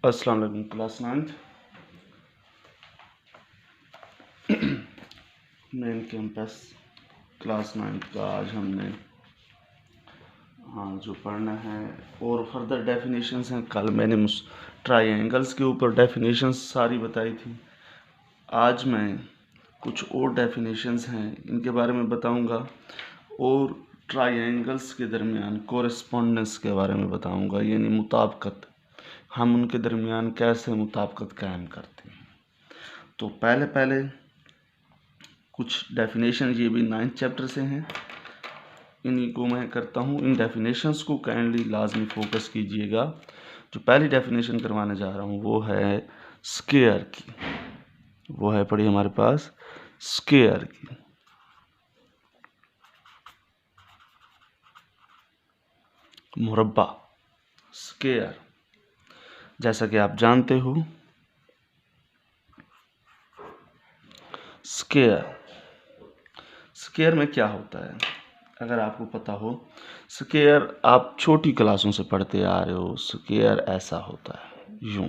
अस्सलाम वालेकुम class 9th main campus class 9th का आज हमने जो पढ़ना है और फर्दर डेफिनेशंस हैं। कल मैंने ट्रायंगल्स के ऊपर डेफिनेशंस सारी बताई थी। आज मैं कुछ और डेफिनेशंस हैं इनके बारे में बताऊंगा और ट्रायंगल्स के दरमियान कोरेस्पोंडेंस के बारे में बताऊंगा, यानी मुताबिकत, हम उनके दरमियान कैसे मुताबिकत कायम करते हैं। तो पहले कुछ डेफिनेशन ये भी 9th चैप्टर से हैं, इन्हीं को मैं करता हूँ। इन डेफिनेशंस को काइंडली लाजमी फोकस कीजिएगा। जो पहली डेफिनेशन करवाने जा रहा हूँ वो है स्क्वायर की, वो है पड़ी हमारे पास स्क्वायर की। मुरब्बा, स्क्वायर, जैसा कि आप जानते हो स्क्वायर में क्या होता है, अगर आपको पता हो, स्क्वायर आप छोटी क्लासों से पढ़ते आ रहे हो। स्क्वायर ऐसा होता है, यूं।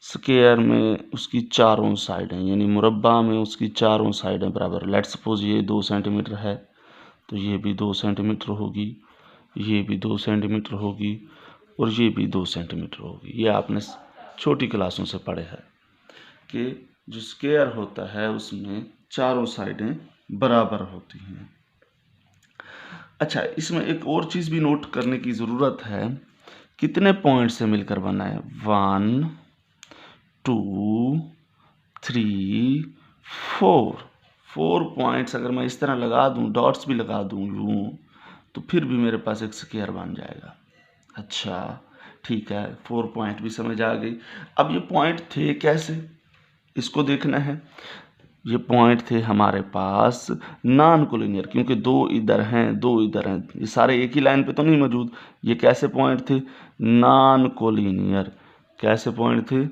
स्क्वायर में उसकी चारों साइडें, यानी मुरब्बा में उसकी चारों साइडें बराबर। लेट्स सपोज ये 2 सेंटीमीटर है तो ये भी 2 सेंटीमीटर होगी, ये भी 2 सेंटीमीटर होगी और ये भी 2 सेंटीमीटर होगी। ये आपने छोटी क्लासों से पढ़े है कि जो स्क्वायर होता है उसमें चारों साइडें बराबर होती हैं। अच्छा, इसमें एक और चीज़ भी नोट करने की ज़रूरत है, कितने पॉइंट से मिलकर बना है। 1 2 3 4 पॉइंट्स अगर मैं इस तरह लगा दूं, डॉट्स भी लगा दूं यूं, तो फिर भी मेरे पास एक स्क्वायर बन जाएगा। अच्छा ठीक है, 4 पॉइंट भी समझ आ गई। अब ये पॉइंट थे कैसे, इसको देखना है। ये पॉइंट थे हमारे पास नॉन कोलिनियर, क्योंकि 2 इधर हैं 2 इधर हैं, ये सारे एक ही लाइन पे तो नहीं मौजूद। ये कैसे पॉइंट थे, नॉन कोलिनियर। कैसे पॉइंट थे,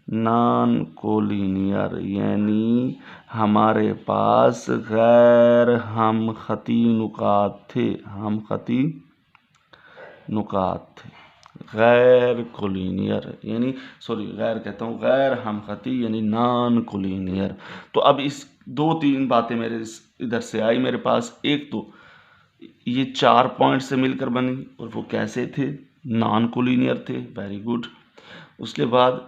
नॉन कोलिनियर, यानी हमारे पास गैर हमखती नुकात थे, हमखती नुकात थे, गैर कोलिनियर, यानी सॉरी गैर कहता हूँ, गैर हमखती यानी नॉन कोलिनियर। तो अब इस 2-3 बातें मेरे इधर से आई मेरे पास। एक तो ये 4 पॉइंट से मिलकर बनी और वो कैसे थे, नॉन कोलिनियर थे, वेरी गुड। उसके बाद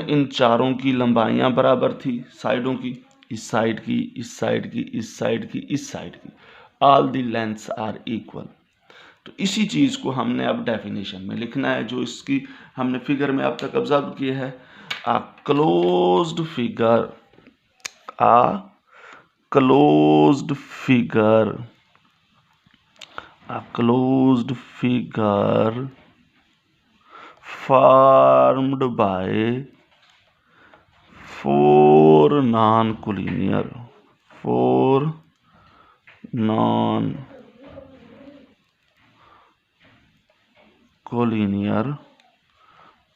इन चारों की लंबाइयाँ बराबर थी, साइडों की, इस साइड की, इस साइड की, इस साइड की, इस साइड की, all the lengths are equal. तो इसी चीज़ को हमने अब डेफिनेशन में लिखना है, जो इसकी हमने फिगर में अब तक ऑब्जर्व किया है। A closed figure, a closed figure, a closed figure formed by 4 non-collinear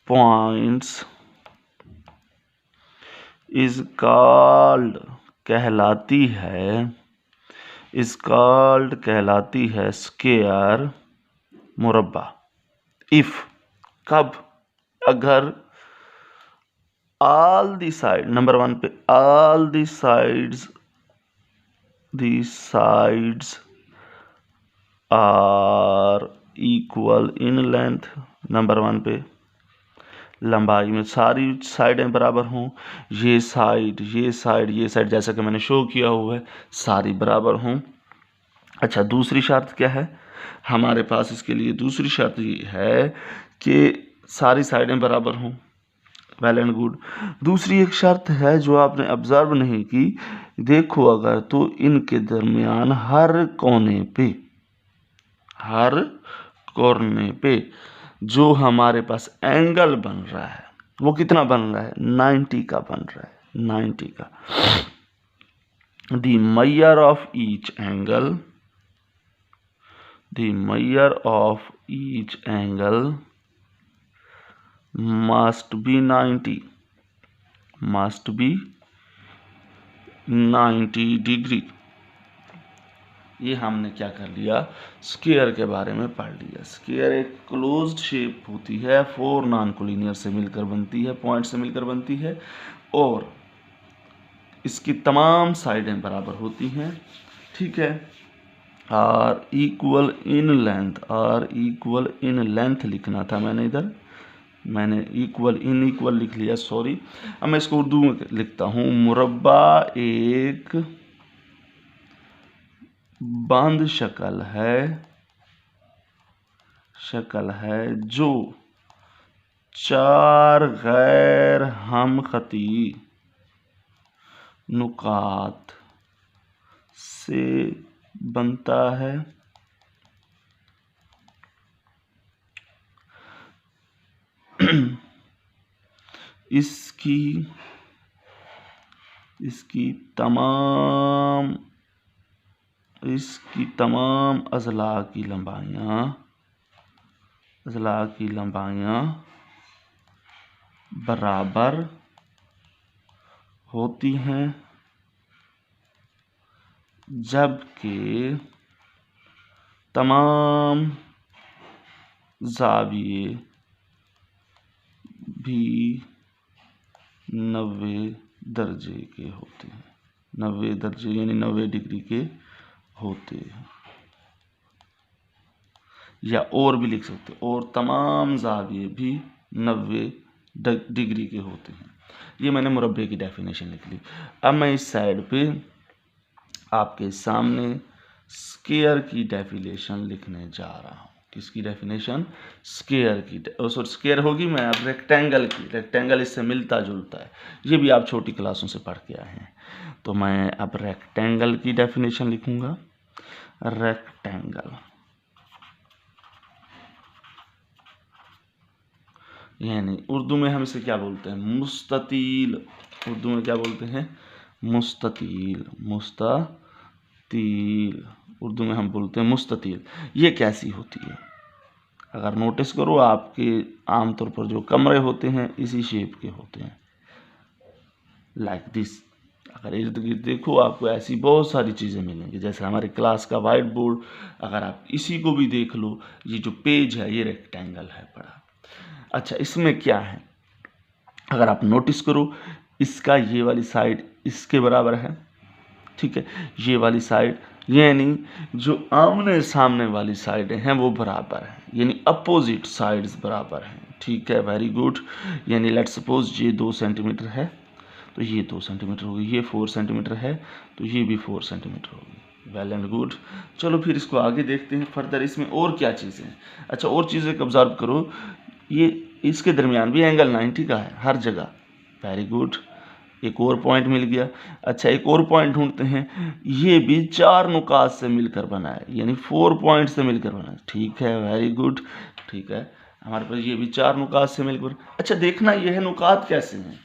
points is called, कहलाती है स्क्वायर मुरब्बा। इफ, कब, अगर ऑल दी साइड, नंबर 1 पे all the sides are equal in length. Number 1 पे लंबाई में सारी साइडें बराबर हों, ये साइड ये साइड ये साइड, जैसा कि मैंने शो किया हुआ है, सारी बराबर हों। अच्छा, दूसरी शर्त क्या है हमारे पास, इसके लिए दूसरी शर्त ये है कि सारी साइडें बराबर हों, वेल एंड गुड। दूसरी एक शर्त है जो आपने ऑब्जर्व नहीं की, देखो अगर, तो इनके दरमियान हर कोने पे जो हमारे पास एंगल बन रहा है वो कितना बन रहा है, 90 का बन रहा है, 90 का। The measure of each angle must be 90 degree, ये हमने क्या कर लिया, स्क्वायर के बारे में पढ़ लिया। स्क्वायर एक क्लोज्ड शेप होती है, 4 नॉन कोलिनियर से मिलकर बनती है, पॉइंट से मिलकर बनती है, और इसकी तमाम साइडें बराबर होती हैं, ठीक है। आर इक्वल इन लेंथ लिखना था मैंने इधर, मैंने इक्वल लिख लिया, सॉरी। अब मैं इसको उर्दू में लिखता हूँ। मुरब्बा एक बंद शक्ल है जो 4 गैर हमखती नुकात से बनता है। इसकी तमाम अज़ला की लंबाइयाँ बराबर होती हैं, जबकि तमाम ज़ाविये भी 90 दर्जे के होते हैं। 90 दर्जे यानी 90 डिग्री के होते हैं, या और भी लिख सकते हैं, और तमाम ज़ाविये भी 90 डिग्री के होते हैं। ये मैंने मुरब्बे की डेफिनेशन लिख ली। अब मैं इस साइड पे आपके सामने स्क्वायर की डेफिनेशन लिखने जा रहा हूँ। किसकी डेफिनेशन? स्क्वायर की। सॉरी, स्क्वायर होगी, मैं अब रेक्टेंगल की। रेक्टेंगल इससे मिलता जुलता है, ये भी आप छोटी क्लासों से पढ़ के आए हैं। तो मैं अब रेक्टेंगल की डेफिनेशन लिखूंगा। रेक्टेंगल यानी उर्दू में हम इसे क्या बोलते हैं? मुस्ततील। उर्दू में क्या बोलते हैं? मुस्ततील। उर्दू में हम बोलते हैं मुस्ततील। ये कैसी होती है? अगर नोटिस करो, आपके आमतौर पर जो कमरे होते हैं इसी शेप के होते हैं, लाइक दिस। अगर इर्द गिर्द देखो, आपको ऐसी बहुत सारी चीज़ें मिलेंगी। जैसे हमारे क्लास का वाइट बोर्ड, अगर आप इसी को भी देख लो, ये जो पेज है ये रेक्टेंगल है बड़ा। अच्छा, इसमें क्या है? अगर आप नोटिस करो, इसका ये वाली साइड इसके बराबर है, ठीक है। ये वाली साइड यानी जो आमने सामने वाली साइडें हैं वो बराबर हैं, यानी अपोजिट साइड्स बराबर हैं, ठीक है। Very good. यानी लेट्स सपोज ये 2 सेंटीमीटर है तो ये 2 सेंटीमीटर होगी, ये 4 सेंटीमीटर है तो ये भी 4 सेंटीमीटर होगी। Well and good. चलो फिर इसको आगे देखते हैं फर्दर, इसमें और क्या चीज़ें हैं। अच्छा, और चीज़ें ऑब्जर्व करो, ये इसके दरमियान भी एंगल 90 का है हर जगह। वेरी गुड, एक और पॉइंट मिल गया। अच्छा, एक और पॉइंट ढूंढते हैं। ये भी 4 नुकात से मिलकर बना है, यानी 4 पॉइंट से मिलकर बना है, ठीक है। वेरी गुड, ठीक है। हमारे पास ये भी 4 नुकात से मिलकर। अच्छा, देखना ये है नुकात कैसे हैं,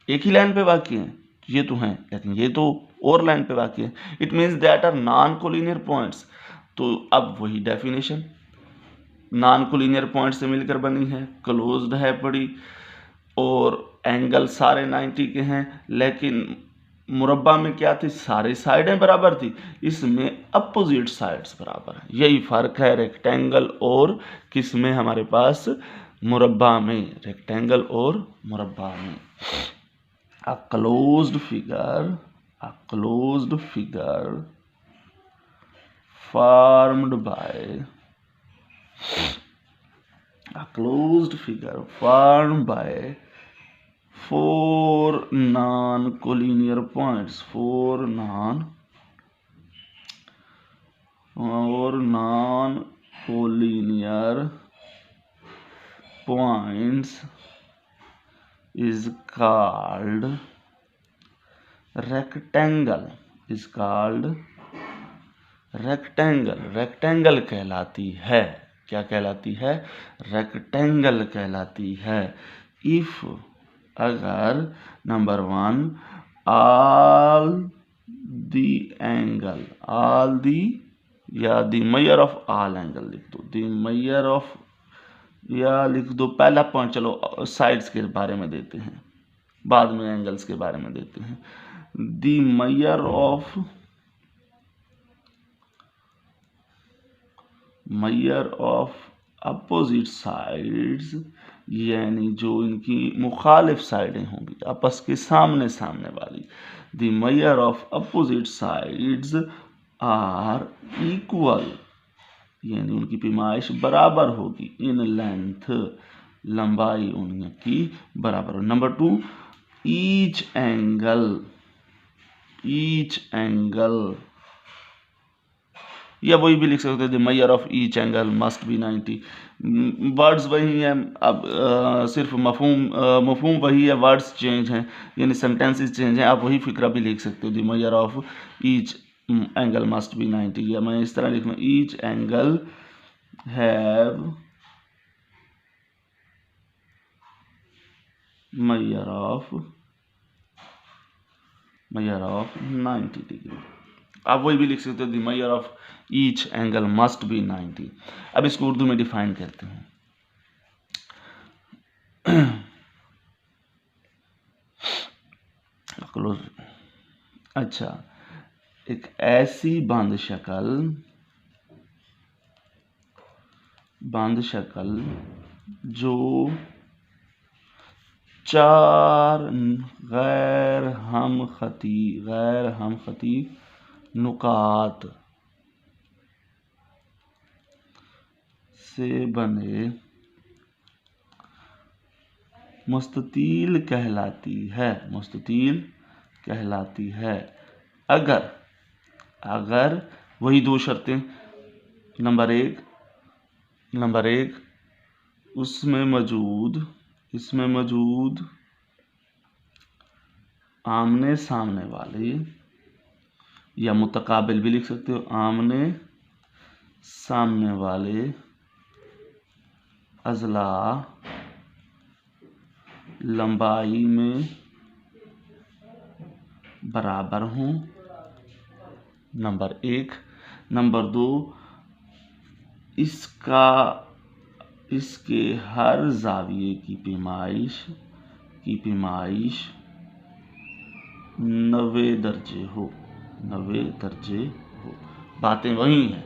एक ही लाइन पे वाक़ई हैं, ये तो हैं, लेकिन ये तो और लाइन पे वाक़ई है। It means that are non collinear points. तो अब वही डेफिनेशन, नॉन कोलिनियर पॉइंट से मिलकर बनी है, क्लोज्ड है बड़ी, और एंगल सारे 90 के हैं। लेकिन मुरब्बा में क्या थी? सारी साइडें बराबर थी, इसमें अपोजिट साइड्स बराबर हैं। यही फ़र्क है रेक्टेंगल और किस में हमारे पास? मुरब्बा में। रेक्टेंगल और मुरब्बा में। A closed figure formed by four non-collinear points. Four non-collinear points is called rectangle. Rectangle कहलाती है। क्या कहलाती है? रेक्टेंगल कहलाती है। इफ, अगर नंबर 1, ऑल दी एंगल, या the measure of all angle लिख दो, द मेजर ऑफ, या लिख दो पहला पॉइंट। चलो साइड्स के बारे में देते हैं, बाद में एंगल्स के बारे में देते हैं। The measure of measure of opposite sides, यानी जो इनकी मुखालिफ साइडें होंगी, आपस के सामने सामने वाली, the measure of opposite sides are equal, यानी उनकी पैमाइश बराबर होगी, इन लेंथ, लंबाई उनकी बराबर। नंबर 2, ईच एंगल, या वही भी लिख सकते थे, measure of each angle must be 90। Words वही हैं, अब सिर्फ मफहूम वही है, वर्ड्स चेंज हैं, यानी सेंटेंसेस चेंज हैं। आप वही फिक्रा भी लिख सकते हो, the measure of each angle must be 90, या मैं इस तरह लिख लूँ, each angle have measure of 90 degree. आप वही भी लिख सकते हो, the measure of each angle must be 90। अब इसको उर्दू में डिफाइन करते हैं। अच्छा, एक ऐसी बंद शक्ल जो 4 गैर हमखती नुकात से बने मुस्ततील कहलाती है। अगर वही 2 शर्तें, नंबर एक उसमें मौजूद आमने सामने वाले, या मुतकाबिल भी लिख सकते हो, आमने सामने वाले अज़ला लंबाई में बराबर हों, नंबर 1। नंबर 2, इसके हर जाविये की पैमाइश 90 दर्जे हो। बातें वही हैं।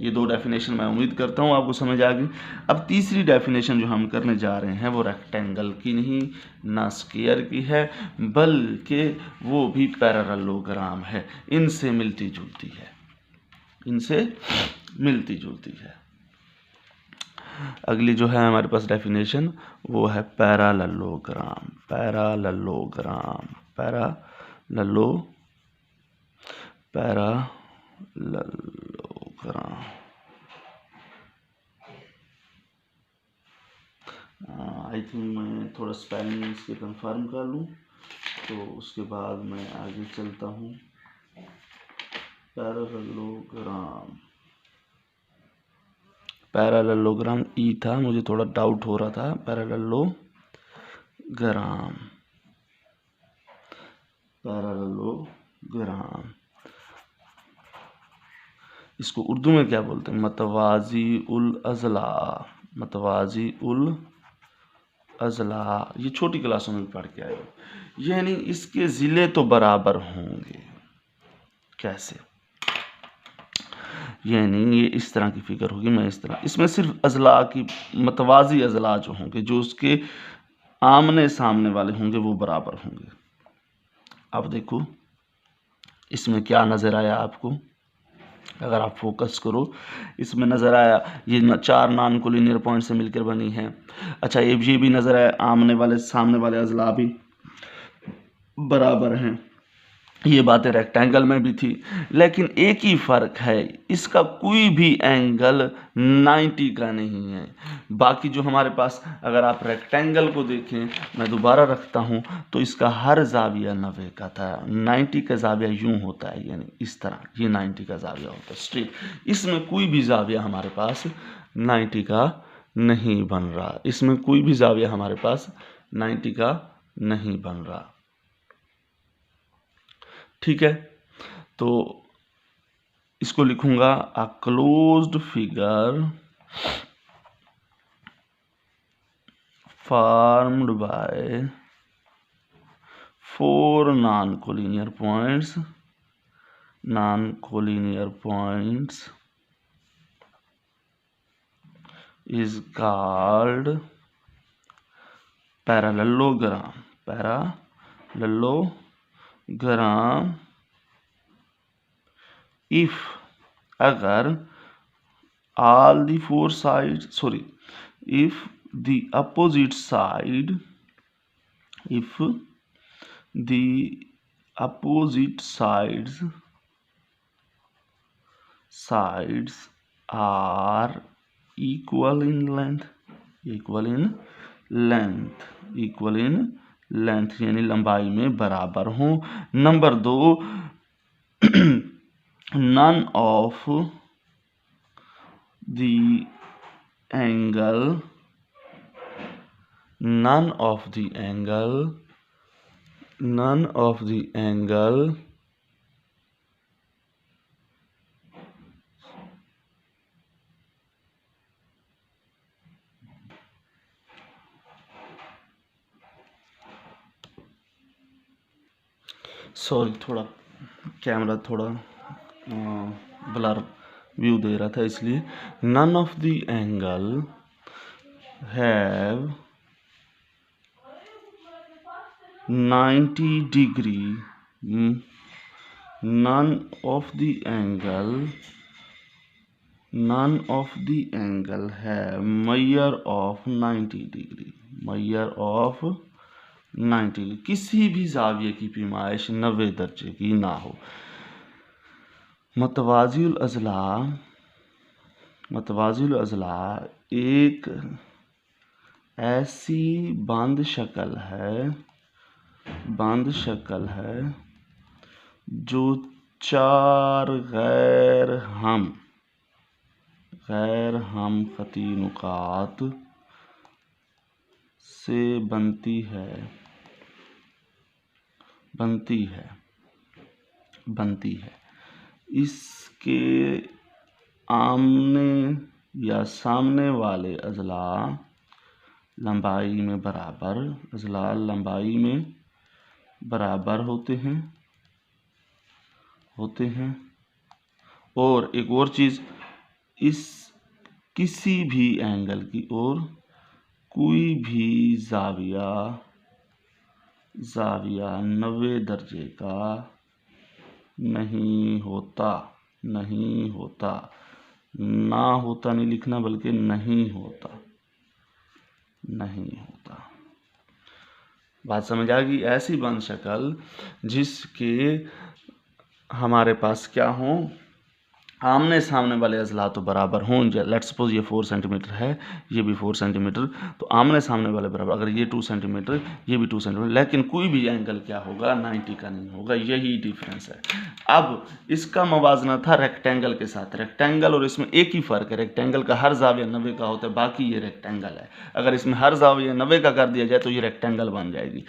ये 2 डेफिनेशन मैं उम्मीद करता हूँ आपको समझ आ गई। अब तीसरी डेफिनेशन जो हम करने जा रहे हैं वो रेक्टेंगल की नहीं, ना स्क्वायर की है, बल्कि वो भी पैरेललोग्राम है, इनसे मिलती जुलती है। अगली जो है हमारे पास डेफिनेशन वो है पैरेललोग्राम। आई थिंक मैं थोड़ा स्पेलिंग इसके कंफर्म कर लूँ, तो उसके बाद मैं आगे चलता हूँ। पैरेललोग्राम ई था, मुझे थोड़ा डाउट हो रहा था। पैरेललोग्राम इसको उर्दू में क्या बोलते हैं? मतवाजी उल अज़ला। ये छोटी क्लासों में पढ़ के आए हो। यानी इसके ज़िले तो बराबर होंगे। कैसे? यानी ये इस तरह की फिगर होगी, मैं इस तरह, इसमें सिर्फ अज़ला की मतवाजी अज़ला जो होंगे, जो उसके आमने सामने वाले होंगे, वो बराबर होंगे। अब देखो इसमें क्या नज़र आया आपको, अगर आप फोकस करो, इसमें नज़र आया ये 4 नॉन कोलिनियर पॉइंट से मिलकर बनी है। अच्छा, ये भी नज़र आया आमने वाले सामने वाले अज़ला भी बराबर हैं। ये बातें रेक्टेंगल में भी थी, लेकिन एक ही फ़र्क है, इसका कोई भी एंगल 90 का नहीं है। बाकी जो हमारे पास, अगर आप रेक्टेंगल को देखें, मैं दोबारा रखता हूँ, तो इसका हर ज़ाविया 90 का था। 90 का ज़ाविया यूँ होता है, यानी इस तरह, ये 90 का ज़ाविया होता है स्ट्रेट। इसमें कोई भी ज़ाविया हमारे पास 90 का नहीं बन रहा, इसमें कोई भी ज़ाविया हमारे पास 90 का नहीं बन रहा। ठीक है, तो इसको लिखूंगा, a closed figure formed by 4 non-collinear points is called parallelogram. Parallelogram if अगर all the four sides, sorry, if the opposite side, if the opposite sides are equal in length, यानी लंबाई में बराबर हो। Number 2, none of the angle sorry, थोड़ा camera थोड़ा blur view दे रहा था, इसलिए none of the angle have 90 degree, none of the angle have measure of 90 degree, किसी भी जाविये की पैमाइश 90 दर्जे की ना हो। मतवाजिल अजला एक ऐसी बंद शक्ल है जो 4 गैर हम खती नुकात से बनती है। इसके आमने या सामने वाले अजला लंबाई में बराबर होते हैं। और एक और चीज, इस किसी भी एंगल की ओर कोई भी जाविया 90 दर्जे का नहीं होता, ना होता नहीं लिखना, बल्कि नहीं होता। बात समझ आ गई? ऐसी बंद शक्ल जिसके हमारे पास क्या हो, आमने सामने वाले अजला तो बराबर हों। लेट्स सपोज ये 4 सेंटीमीटर है, ये भी 4 सेंटीमीटर, तो आमने सामने वाले बराबर। अगर ये 2 सेंटीमीटर, ये भी 2 सेंटीमीटर, लेकिन कोई भी एंगल क्या होगा, 90 का नहीं होगा। यही डिफरेंस है। अब इसका मवाजना था रेक्टेंगल के साथ। रेक्टेंगल और इसमें एक ही फ़र्क है, रेक्टेंगल का हर जाविया 90 का होता है, बाकी ये रेक्टेंगल है। अगर इसमें हर जाविया 90 का कर दिया जाए तो ये रेक्टेंगल बन जाएगी।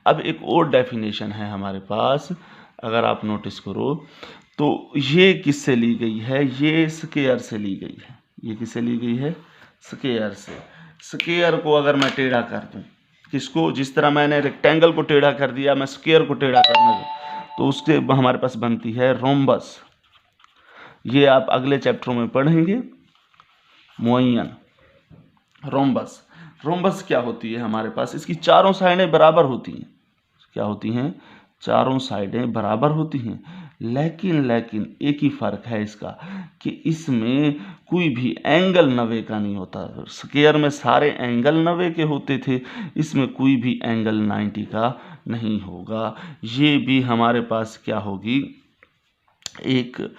अब एक और डेफिनेशन है हमारे पास, अगर आप नोटिस करो तो ये किससे ली गई है, ये स्क्वायर से ली गई है। ये किससे ली गई है? स्क्वायर से। स्क्वायर को अगर मैं टेढ़ा कर दूं, किसको? जिस तरह मैंने रेक्टेंगल को टेढ़ा कर दिया, मैं स्क्वायर को टेढ़ा करना दूं, तो उससे हमारे पास बनती है रोम्बस। ये आप अगले चैप्टरों में पढ़ेंगे। मुअय्यन, रोम्बस क्या होती है हमारे पास? इसकी चारों साइडें बराबर होती हैं। क्या होती हैं? चारों साइडें बराबर होती हैं, लेकिन एक ही फर्क है इसका कि इसमें कोई भी एंगल 90 का नहीं होता। स्क्वायर में सारे एंगल 90 के होते थे, इसमें कोई भी एंगल 90 का नहीं होगा। ये भी हमारे पास क्या होगी, एक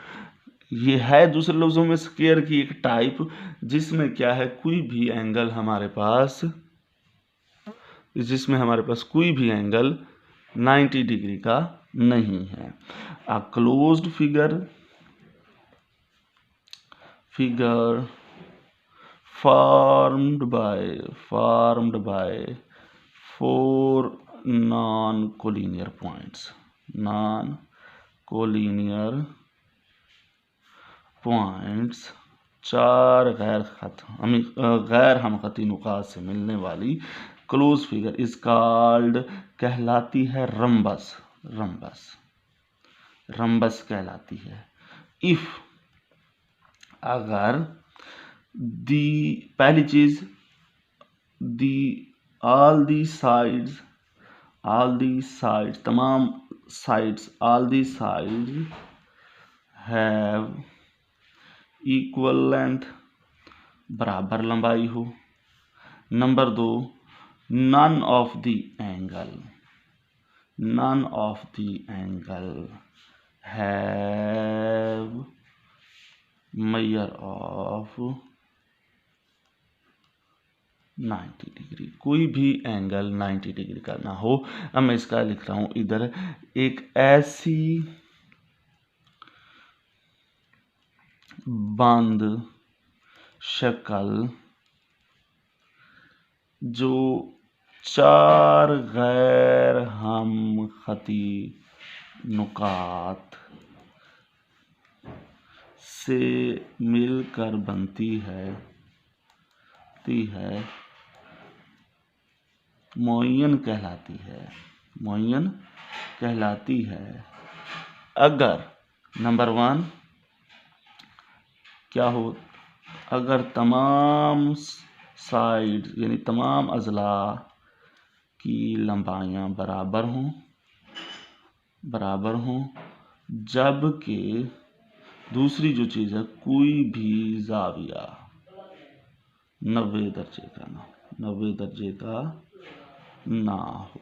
ये है दूसरे लफ्जों में स्क्वायर की एक टाइप, जिसमें क्या है, कोई भी एंगल हमारे पास, कोई भी एंगल 90 डिग्री का नहीं है। A closed figure formed by 4 non-collinear points, 4 गैर हमखती नुकात से मिलने वाली क्लोज फिगर इज कॉल्ड, कहलाती है रम्बस कहलाती है। इफ अगर पहली चीज all the sides तमाम sides all the sides have equal length बराबर लंबाई हो। Number 2 none of the angle have measure of 90 degree, कोई भी एंगल 90 डिग्री का ना हो। अब मैं इसका लिख रहा हूं इधर, एक ऐसी बंद शक्ल जो 4 गैर हमखती नुकात से मिलकर बनती है मुअय्यन कहलाती है अगर नंबर 1 क्या हो, अगर तमाम साइड यानी तमाम अजला की लंबाइयाँ बराबर हों, जबकि दूसरी जो चीज़ है कोई भी जाविया 90 दर्जे का ना हो।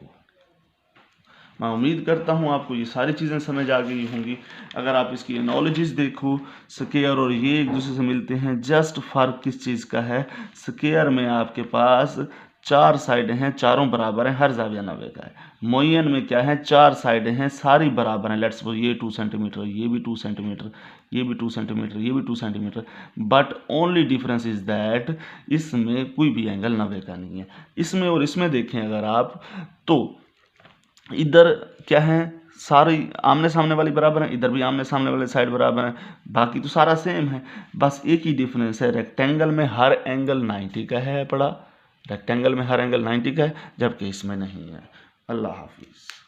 मैं उम्मीद करता हूँ आपको ये सारी चीज़ें समझ आ गई होंगी। अगर आप इसकी एनालॉजीज देखो, स्क्वायर और ये एक दूसरे से मिलते हैं, जस्ट फर्क किस चीज़ का है, स्क्वायर में आपके पास 4 साइडें हैं, चारों बराबर हैं, हर जाविया 90 का है। मुअय्यन में क्या है, 4 साइडें हैं, सारी बराबर हैं। लेट्स सपोज ये 2 सेंटीमीटर, ये भी 2 सेंटीमीटर, ये भी 2 सेंटीमीटर, ये भी 2 centimetre, but only difference is that इसमें कोई भी एंगल 90 का नहीं है। इसमें और इसमें देखें अगर आप, तो इधर क्या है, सारी आमने सामने वाली बराबर है, इधर भी आमने सामने वाले साइड बराबर है, बाकी तो सारा सेम है। बस एक ही डिफरेंस है, रेक्टेंगल में हर एंगल 90 का है, रेक्टेंगल में हर एंगल 90 का है, जबकि इसमें नहीं है। अल्लाह हाफिज़।